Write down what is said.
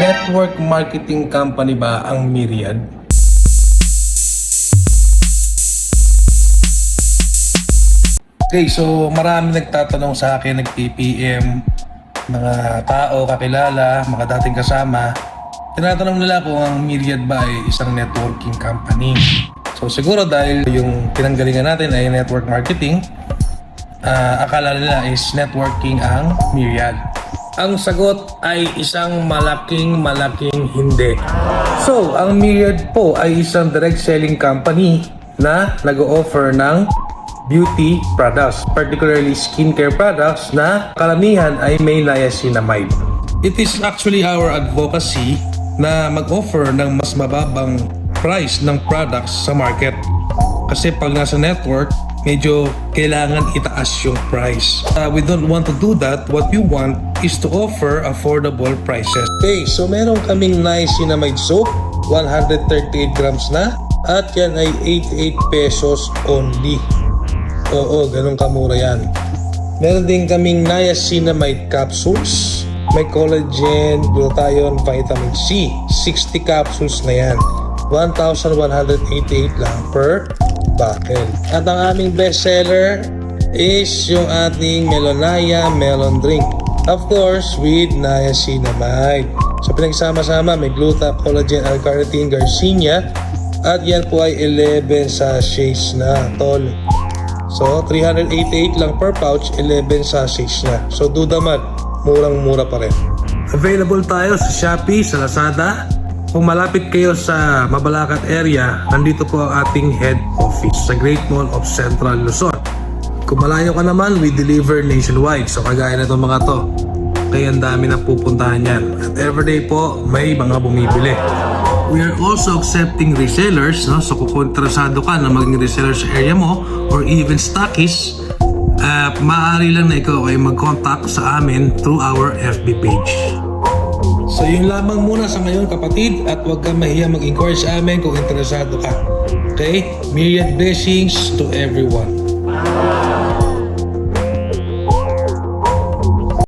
Network marketing company ba ang Myriad? Okay, so marami nagtatanong sa akin, nag-PPM, mga tao, kakilala, mga dating kasama. Tinatanong nila kung ang Myriad ba ay isang networking company. So siguro dahil yung pinanggalingan natin ay network marketing, akala nila is networking ang Myriad. Ang sagot ay isang malaking hindi. So, ang Myriad po ay isang direct selling company na nag-o-offer ng beauty products, particularly skincare products na karamihan ay may niacinamide. It is actually our advocacy na mag-offer ng mas mababang price ng products sa market. Kasi pag nasa network, medyo kailangan itaas yung price. We don't want to do that. What we want is to offer affordable prices. Okay, so meron kaming niacinamide soap, 138 grams na, at yan ay 88 pesos only. Oo, ganun kamura yan. Meron din kaming niacinamide capsules. May collagen, glutathione, vitamin C. 60 capsules na yan. 1,188 lang per bottle. At ang aming bestseller is yung ating Melonaya Melon Drink. Of course, with niacinamide. So pinagsama-sama, may gluta, collagen, L-carnitine, garcinia. At yan po ay 11 sachets na, tol. So, 388 lang per pouch, 11 sachets na. So, do the math. Murang-mura pa rin. Available tayo sa Shopee, sa Lazada. Kung malapit kayo sa Mabalacat area, nandito po ang ating head office sa Great Mall of Central Luzon. Kung malayo ka naman, we deliver nationwide. So, kagaya na itong mga to. Kaya ang dami na pupuntahan yan. At everyday po, may mga bumibili. We are also accepting resellers, no? So kung interesado ka na maging reseller sa area mo or even stockist, maaari lang na ikaw ay mag-contact sa amin through our FB page. So yun lamang muna sa ngayon, kapatid, at huwag kang mahiya mag-inquire sa amin kung interesado ka. Okay? Myriad blessings to everyone.